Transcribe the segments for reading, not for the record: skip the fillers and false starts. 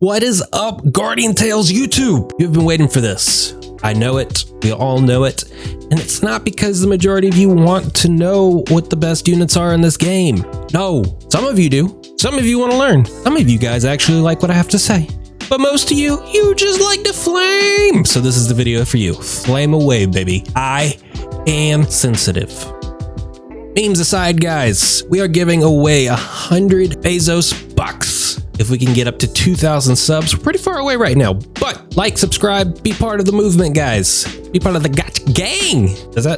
What is up, Guardian Tales YouTube? You've been waiting for this. I know it. We all know it. And it's not because the majority of you want to know what the best units are in this game. No, some of you do. Some of you want to learn. Some of you guys actually like what I have to say. But most of you just like to flame. So this is the video for you. Flame away, baby. I am sensitive. Memes aside, guys, we are giving away 100 Bezos bucks. If we can get up to 2,000 subs, we're pretty far away right now. But like, subscribe, be part of the movement, guys. Be part of the Gacha gang.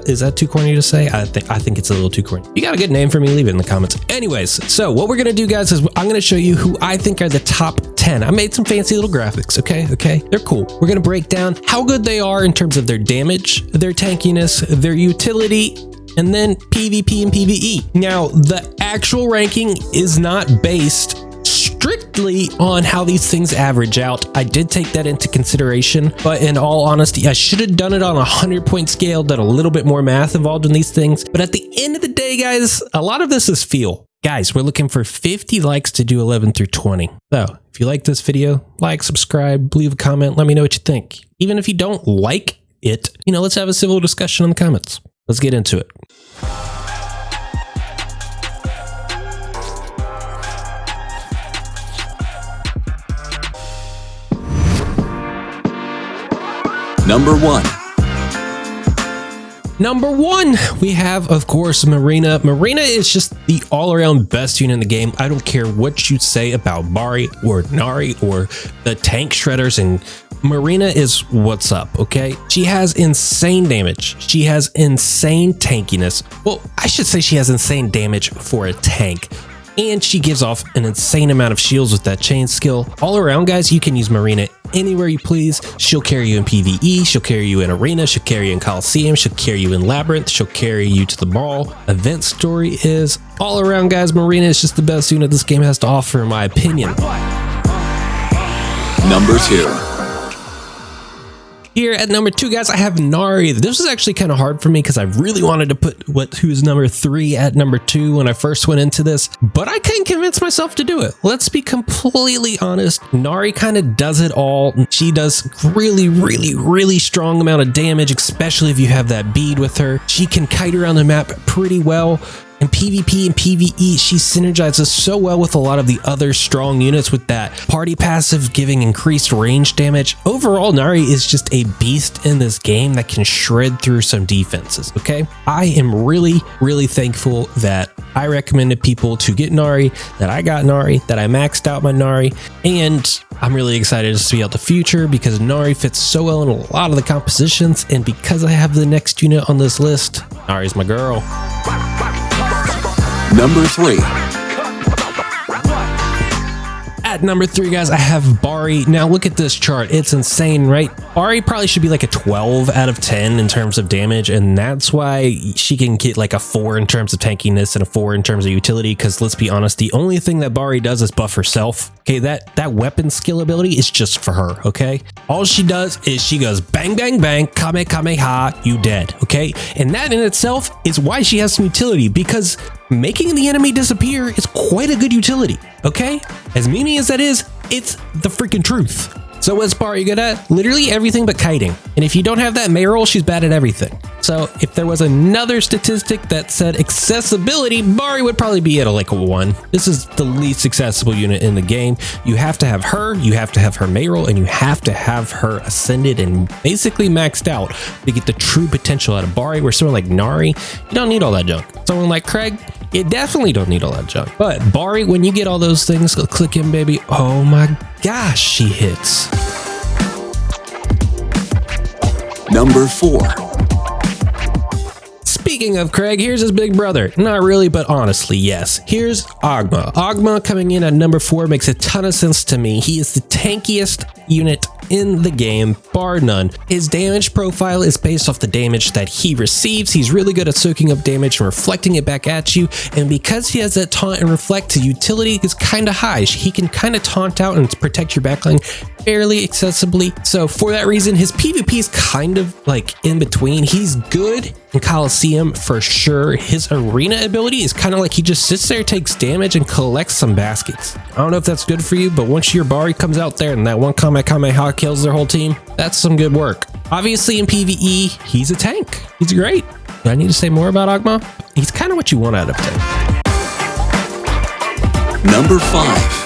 Is that too corny to say? I think it's a little too corny. You got a good name for me? Leave it in the comments. Anyways, so what we're gonna do, guys, is I'm gonna show you who I think are the top 10. I made some fancy little graphics. Okay, they're cool. We're gonna break down how good they are in terms of their damage, their tankiness, their utility, and then PvP and PvE. Now, the actual ranking is not based strictly on how these things average out. I did take that into consideration, but in all honesty, I should have done it on a 100-point scale, done a little bit more math involved in these things. But at the end of the day, guys, a lot of this is feel. Guys, we're looking for 50 likes to do 11 through 20. So if you like this video, like, subscribe, leave a comment, let me know what you think. Even if you don't like it, let's have a civil discussion in the comments. Let's get into it. Number one, we have, of course, Marina. Marina is just the all-around best unit in the game. I don't care what you say about Bari or Nari or the tank shredders, and Marina is what's up, okay? She has insane damage. She has insane tankiness. Well, I should say she has insane damage for a tank. And she gives off an insane amount of shields with that chain skill. All around, guys, you can use Marina anywhere you please. She'll carry you in PvE, she'll carry you in Arena, she'll carry you in Coliseum, she'll carry you in Labyrinth, she'll carry you to the mall. Event story is all around, guys. Marina is just the best unit this game has to offer, in my opinion. Number 2. Here at number 2, guys, I have Nari. This was actually kind of hard for me because I really wanted to put who's number 3 at number 2 when I first went into this, but I couldn't convince myself to do it. Let's be completely honest. Nari kind of does it all. She does really strong amount of damage, especially if you have that bead with her. She can kite around the map pretty well. In PvP and PvE, she synergizes so well with a lot of the other strong units with that party passive giving increased range damage. Overall, Nari is just a beast in this game that can shred through some defenses, okay? I am really thankful that I recommended people to get Nari, that I got Nari, that I maxed out my Nari, and I'm really excited to see out the future because Nari fits so well in a lot of the compositions, and because I have the next unit on this list, Nari's my girl. Number 3. At number 3, guys, I have Bari. Now look at this chart. It's insane, right? Bari probably should be like a 12 out of 10 in terms of damage, and that's why she can get like a 4 in terms of tankiness and a 4 in terms of utility, because let's be honest, the only thing that Bari does is buff herself. Okay, that weapon skill ability is just for her, okay? All she does is she goes bang, bang, bang, kamehameha, you dead, okay? And that in itself is why she has some utility, because making the enemy disappear is quite a good utility, okay? As memey as that is, it's the freaking truth. So what's Bari good at? Literally everything but kiting. And if you don't have that Mayroll, she's bad at everything. So if there was another statistic that said accessibility, Bari would probably be at like a 1. This is the least accessible unit in the game. You have to have her, you have to have her Mayroll, and you have to have her ascended and basically maxed out to get the true potential out of Bari, where someone like Nari, you don't need all that junk. Someone like Craig, you definitely don't need all that junk. But Bari, when you get all those things, click in, baby. Oh my gosh, she hits. Number 4. Speaking of Craig, here's his big brother. Not really, but honestly, yes. Here's Oghma. Oghma coming in at number 4 makes a ton of sense to me. He is the tankiest unit in the game, bar none. His damage profile is based off the damage that he receives. He's really good at soaking up damage and reflecting it back at you, and because he has that taunt and reflect, his utility is kind of high. He can kind of taunt out and protect your backline fairly accessibly. So for that reason, his PvP is kind of like in between. He's good in Coliseum for sure. His arena ability is kind of like he just sits there, takes damage, and collects some baskets. I don't know if that's good for you, but once your Bari comes out there and that one Kamehameha kills their whole team, that's some good work. Obviously in PvE, he's a tank. He's great. Do I need to say more about Oghma? He's kind of what you want out of him. Number 5.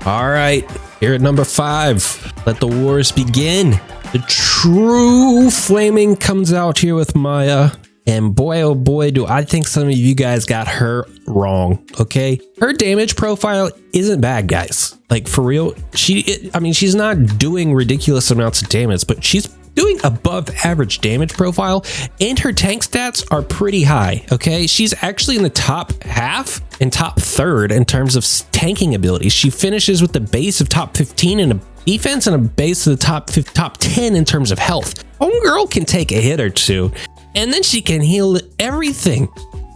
All right, here at number 5, let the wars begin. The true flaming comes out here with Miya. And boy, oh boy, do I think some of you guys got her wrong, okay? Her damage profile isn't bad, guys. Like, for real, she's not doing ridiculous amounts of damage, but she's doing above average damage profile, and her tank stats are pretty high, okay? She's actually in the top half and top third in terms of tanking abilities. She finishes with the base of top 15 in a defense and a base of the top 10 in terms of health. Homegirl can take a hit or two, and then she can heal everything.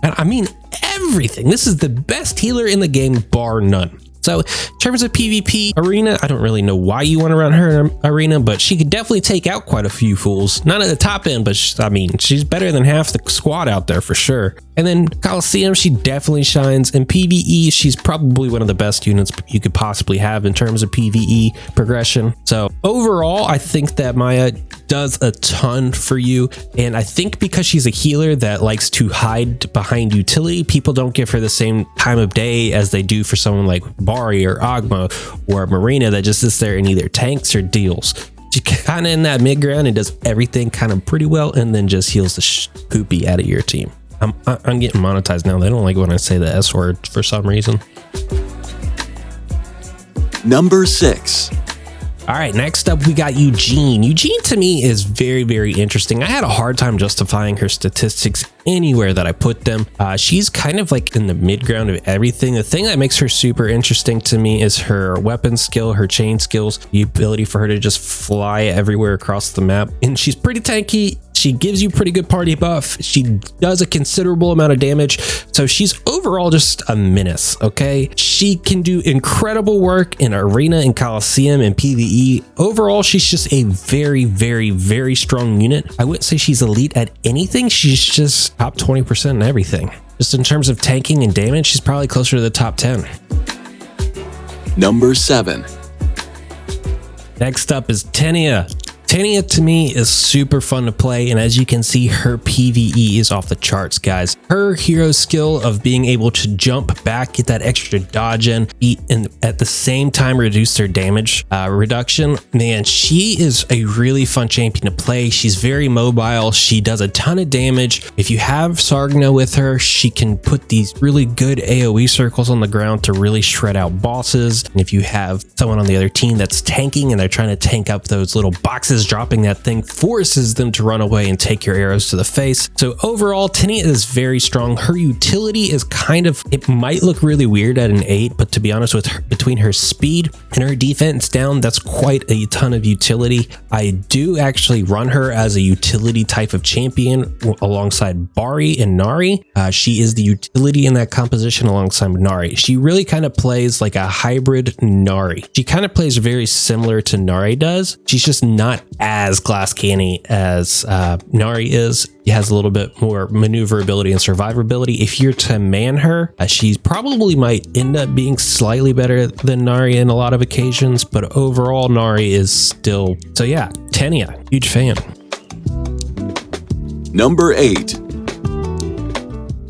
And I mean everything. This is the best healer in the game, bar none. So in terms of PvP arena, I don't really know why you want to run her in arena, but she could definitely take out quite a few fools. Not at the top end, but she's better than half the squad out there for sure. And then Coliseum, she definitely shines. In PvE, she's probably one of the best units you could possibly have in terms of PvE progression. So overall, I think that Miya does a ton for you. And I think because she's a healer that likes to hide behind utility, people don't give her the same time of day as they do for someone like Bari or Oghma or Marina that just sits there and either tanks or deals. She's kind of in that mid ground and does everything kind of pretty well, and then just heals the poopy out of your team. I'm getting monetized now. They don't like when I say the S word for some reason. Number 6. All right, next up we got Eugene. Eugene to me is very, very interesting. I had a hard time justifying her statistics anywhere that I put them. She's kind of like in the mid ground of everything. The thing that makes her super interesting to me is her weapon skill, her chain skills, the ability for her to just fly everywhere across the map. And she's pretty tanky. She gives you pretty good party buff. She does a considerable amount of damage. So she's overall just a menace, okay? She can do incredible work in Arena and Coliseum and PvE. Overall, she's just a very, very, very strong unit. I wouldn't say she's elite at anything. She's just top 20% in everything. Just in terms of tanking and damage, she's probably closer to the top 10. Number 7. Next up is Tinia. Tinia to me is super fun to play, and as you can see, her PvE is off the charts, guys. Her hero skill of being able to jump back, get that extra dodge in, and at the same time reduce their damage reduction, man, she is a really fun champion to play. She's very mobile. She does a ton of damage. If you have Sargna with her, she can put these really good AoE circles on the ground to really shred out bosses. And if you have someone on the other team that's tanking and they're trying to tank up those little boxes, dropping that thing forces them to run away and take your arrows to the face. So overall, Tinia is very strong. Her utility is kind of, it might look really weird at an 8, but to be honest with her, between her speed and her defense down, that's quite a ton of utility. I do actually run her as a utility type of champion alongside Bari and Nari. She is the utility in that composition alongside Nari. She really kind of plays like a hybrid Nari. She kind of plays very similar to Nari does. She's just not as glass canny as Nari is. She has a little bit more maneuverability and survivability. If you're to man her, she probably might end up being slightly better than Nari in a lot of occasions, but overall Nari is still, so yeah, Tinia, huge fan. Number 8.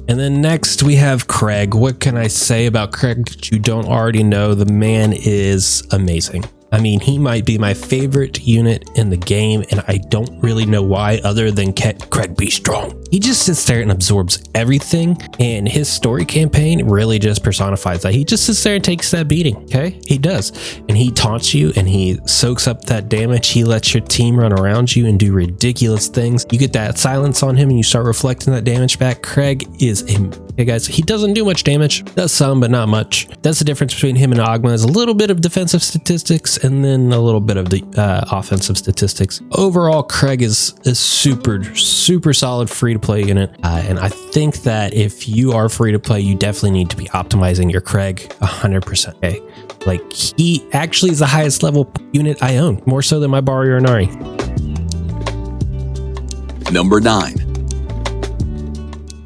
And then next we have Craig. What can I say about Craig that you don't already know? The man is amazing. I mean, he might be my favorite unit in the game, and I don't really know why other than Craig be strong. He just sits there and absorbs everything, and his story campaign really just personifies that. He just sits there and takes that beating, okay? He does. And he taunts you, and he soaks up that damage. He lets your team run around you and do ridiculous things. You get that silence on him, and you start reflecting that damage back. Craig is hey guys, he doesn't do much damage. Does some, but not much. That's the difference between him and Oghma, is a little bit of defensive statistics and then a little bit of the offensive statistics. Overall, Craig is super solid free to play unit. And I think that if you are free to play, you definitely need to be optimizing your Craig 100%. Okay. Like, he actually is the highest level unit I own, more so than my Bari or Nari. Number 9.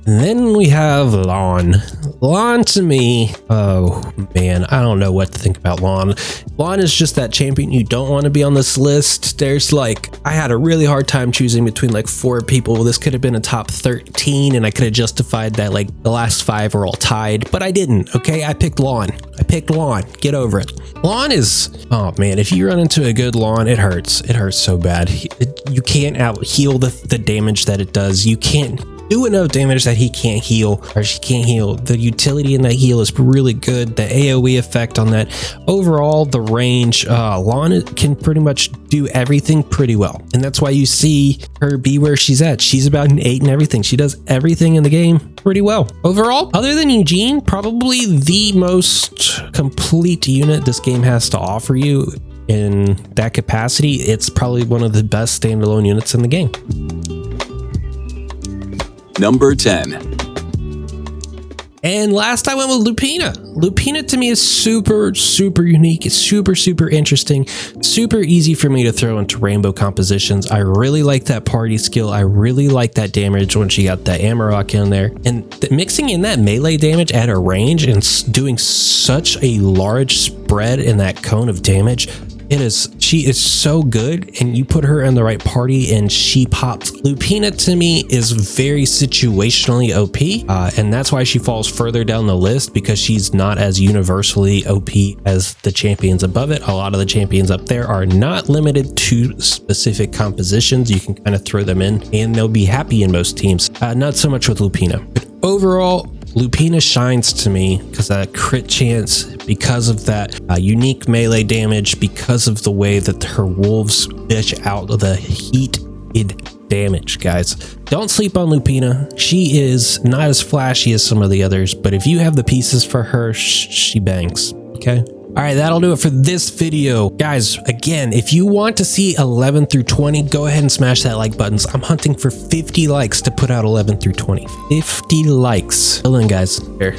And then we have Lahn. Lahn to me, oh man, I don't know what to think about Lahn. Lahn is just that champion you don't want to be on this list. There's like, I had a really hard time choosing between like 4 people. This could have been a top 13 and I could have justified that like the last 5 are all tied, but I didn't, okay? I picked Lahn. Get over it. Lahn is, oh man, if you run into a good Lahn, it hurts. It hurts so bad. You can't out heal the damage that it does. You can't do enough damage that he can't heal, or she can't heal. The utility in that heal is really good. The AoE effect on that. Overall, the range, Lahn can pretty much do everything pretty well. And that's why you see her be where she's at. She's about an 8 in everything. She does everything in the game pretty well. Overall, other than Eugene, probably the most complete unit this game has to offer you in that capacity. It's probably one of the best standalone units in the game. Number 10. And last I went with Lupina. Lupina to me is super unique. It's super interesting, super easy for me to throw into rainbow compositions. I really like that party skill. I really like that damage when she got that Amarok in there. And mixing in that melee damage at a range and doing such a large spread in that cone of damage, she is so good, and you put her in the right party and she pops. Lupina to me is very situationally OP, and that's why she falls further down the list, because she's not as universally OP as the champions above it. A lot of the champions up there are not limited to specific compositions. You can kind of throw them in and they'll be happy in most teams. Not so much with Lupina, but overall, Lupina shines to me because of that crit chance, because of that unique melee damage, because of the way that her wolves dish out the heated damage, guys. Don't sleep on Lupina. She is not as flashy as some of the others, but if you have the pieces for her, she bangs, okay? All right, that'll do it for this video. Guys, again, if you want to see 11 through 20, go ahead and smash that like buttons. I'm hunting for 50 likes to put out 11 through 20. 50 likes. Till then, guys. Here.